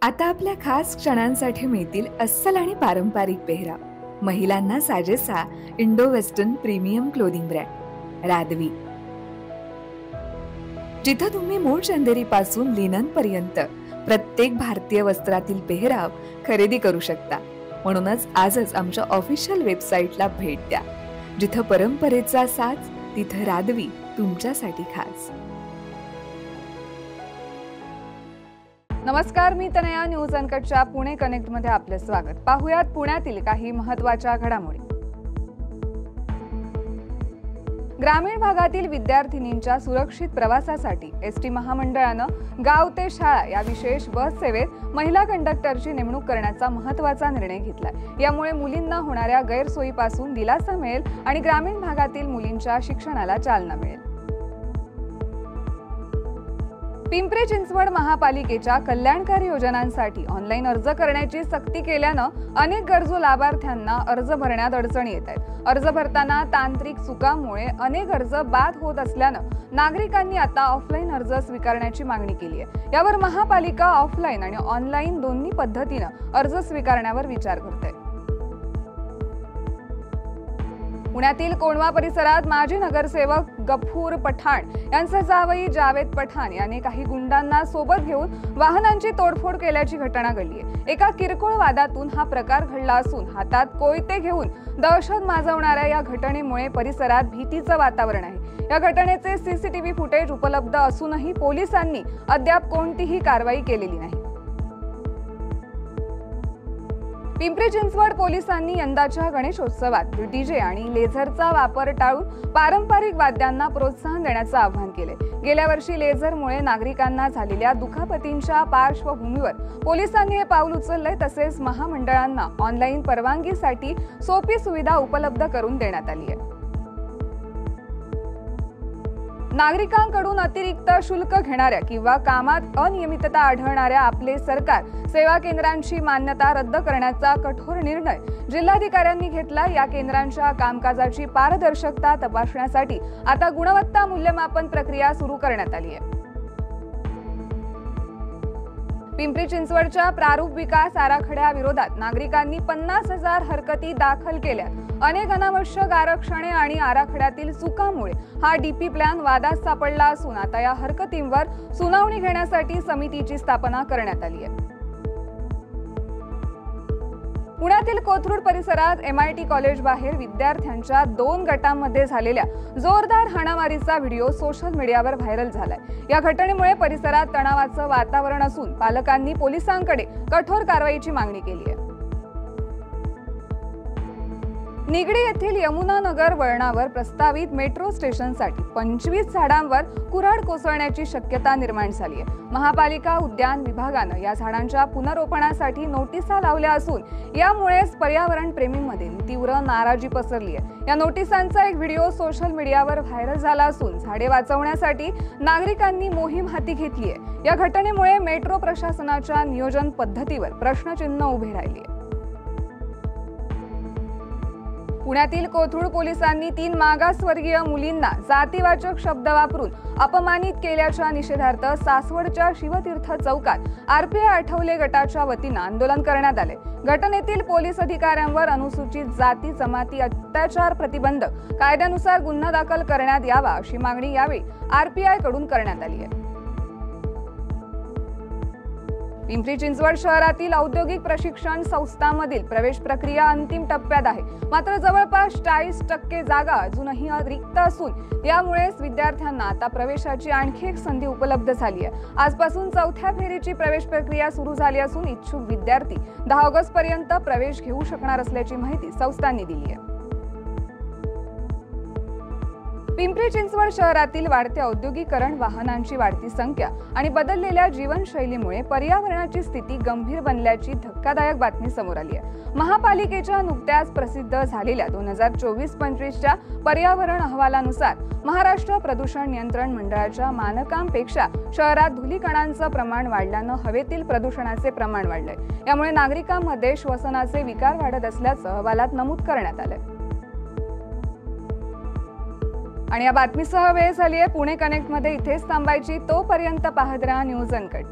आता आपल्या खास क्षणांसाठी मिळतील अस्सल आणि पारंपरिक पेहराव। महिलांना साजेसा Indo western premium clothing brand रादवी, जिथं तुम्ही मूळ चंदेरी पासून लिनन पर्यंत प्रत्येक भारतीय वस्त्रातील पेहराव खरेदी करू शकता। म्हणूनच आजच आमच्या ऑफिशियल वेबसाईटला भेट द्या, जिथं परंपरेचा साज तिथं रादवी तुमच्यासाठी खास। नमस्कार, मी तनया। न्यूज अनकटच्या पुणे कनेक्ट मध्ये आपले स्वागत। पाहुयात पुण्यातील काही महत्त्वाच्या घडामोडी। ग्रामीण भागातील विद्यार्थिनींच्या सुरक्षित प्रवासासाठी एसटी महामंडळानं गाव ते शाळा या विशेष बस सेवेत महिला कंडक्टरची नेमणूक करण्याचा महत्त्वाचा निर्णय घेतलाय। यामुळे मुलींना होणाऱ्या गैरसोयीपासून दिलासा मिळेल आणि ग्रामीण भागातील मुलींच्या शिक्षणाला चालना मिळेल। पिंपरी चिंचवड महापालिकेच्या कल्याणकारी योजनांसाठी ऑनलाईन अर्ज करण्याची सक्ती केल्यानं अनेक गरजू लाभार्थ्यांना अर्ज भरण्यात अडचणी येत आहेत। अर्ज भरताना तांत्रिक चुकांमुळे अनेक अर्ज बाद होत असल्यानं नागरिकांनी आता ऑफलाईन अर्ज स्वीकारण्याची मागणी केली आहे। यावर महापालिका ऑफलाईन आणि ऑनलाईन दोन्ही पद्धतीनं अर्ज स्वीकारण्यावर विचार करते। पुण्यातील कोंढवा परिसरात माजी नगरसेवक गफूर पठाण यांचा जावई जावेद पठाण याने काही गुंडांना सोबत घेऊन वाहनांची तोडफोड केल्याची घटना घडली आहे। एका किरकोळ वादातून हा प्रकार घडला असून हातात कोयते घेऊन दहशत माजवणाऱ्या या घटनेमुळे परिसरात भीतीचं वातावरण आहे। या घटनेचे सीसीटीव्ही फुटेज उपलब्ध असूनही पोलिसांनी अद्याप कोणतीही कारवाई केलेली नाही। पिंपरी चिंचवड पोलिसांनी यंदाच्या गणेशोत्सवात डीजे आणि लेझरचा वापर टाळून पारंपरिक वाद्यांना प्रोत्साहन देण्याचं आवाहन केले। गेल्या वर्षी लेझरमुळे नागरिकांना झालेल्या दुखापतींच्या पार्श्वभूमीवर पोलिसांनी हे पाऊल उचलले। तसेच महामंडळांना ऑनलाईन परवानगीसाठी सोपी सुविधा उपलब्ध करून देण्यात आली आहे। नागरिकांकडून अतिरिक्त शुल्क घेणाऱ्या किंवा कामात अनियमितता आढळणाऱ्या आपले सरकार सेवा केंद्रांची मान्यता रद्द करण्याचा कठोर निर्णय जिल्हाधिकाऱ्यांनी घेतला। या केंद्रांच्या कामकाजाची पारदर्शकता तपासण्यासाठी आता गुणवत्ता मूल्यमापन प्रक्रिया सुरू करण्यात आली आहे। पिंपरी चिंचवडच्या प्रारूप विकास आराखड्याविरोधात नागरिकांनी 50,000 हरकती दाखल केल्या। अनेक अनावश्यक आरक्षणे आणि आराखड्यातील चुकांमुळे हा डीपी प्लॅन वादात सापडला असून आता या हरकतींवर सुनावणी घेण्यासाठी समितीची स्थापना करण्यात आली आहे। पुण्यातील कोथरूड परिसरात MIT कॉलेज बाहेर विद्यार्थ्यांच्या 2 गटांमध्ये झालेल्या जोरदार हाणामारीचा व्हिडिओ सोशल मीडियावर व्हायरल झालाय। या घटनेमुळे परिसरात तणावाचं वातावरण असून पालकांनी पोलिसांकडे कठोर कारवाईची मागणी केली आहे। निगडी येथील यमुना नगर वळणावर प्रस्तावित मेट्रो स्टेशनसाठी 25 झाडांवर कुऱ्हाड कोसळण्याची शक्यता निर्माण झाली आहे। महापालिका उद्यान विभागानं या झाडांच्या पुनरोपणासाठी नोटिसा लावल्या असून यामुळेच पर्यावरण प्रेमींमध्ये तीव्र नाराजी पसरली आहे। या नोटिसांचा एक व्हिडिओ सोशल मीडियावर व्हायरल झाला असून झाडे वाचवण्यासाठी नागरिकांनी मोहीम हाती घेतली आहे। या घटनेमुळे मेट्रो प्रशासनाच्या नियोजन पद्धतीवर प्रश्नचिन्ह उभे राहिले आहे। पुण्यातील कोथरूड पोलिसांनी 3 मागासवर्गीय मुलींना जातीवाचक शब्द वापरून अपमानित केल्याच्या निषेधार्थ सासवडच्या शिवतीर्थ चौकात RPI आठवले गटाच्या वतीनं आंदोलन करण्यात आले। घटनेतील पोलीस अधिकाऱ्यांवर अनुसूचित जाती जमाती अत्याचार प्रतिबंधक कायद्यानुसार गुन्हा दाखल करण्यात यावा अशी मागणी यावेळी RPI कडून करण्यात आली आहे। पिंपरी चिंचवड शहरातील औद्योगिक प्रशिक्षण संस्थांमधील प्रवेश प्रक्रिया अंतिम टप्प्यात आहे। मात्र जवळपास 40% जागा अजूनही रिक्त असून यामुळेच विद्यार्थ्यांना आता प्रवेशाची आणखी एक संधी उपलब्ध झाली आहे। आजपासून 4थ्या फेरीची प्रवेश प्रक्रिया सुरू झाली असून इच्छुक विद्यार्थी 10 ऑगस्ट पर्यंत प्रवेश घेऊ शकणार असल्याची माहिती संस्थांनी दिली आहे। पिंपरी चिंचवड शहरातील वाढते औद्योगिकरण, वाहनांची वाढती संख्या आणि बदललेल्या जीवनशैलीमुळे पर्यावरणाची स्थिती गंभीर बनल्याची धक्कादायक बातमी समोर आली आहे। महापालिकेच्या नुकत्याच प्रसिद्ध झालेल्या 2024-25च्या पर्यावरण अहवालानुसार महाराष्ट्र प्रदूषण नियंत्रण मंडळाच्या मानकांपेक्षा शहरात धुलीकणांचं प्रमाण वाढल्यानं हवेतील प्रदूषणाचे प्रमाण वाढलंय। यामुळे नागरिकांमध्ये श्वसनाचे विकार वाढत असल्याचं अहवालात नमूद करण्यात आलंय। आणि या बातमीसह वेळ झाली आहे पुणे कनेक्ट मध्ये इथेच थांबायची। तोपर्यंत पाहत राहा न्यूज अनकट।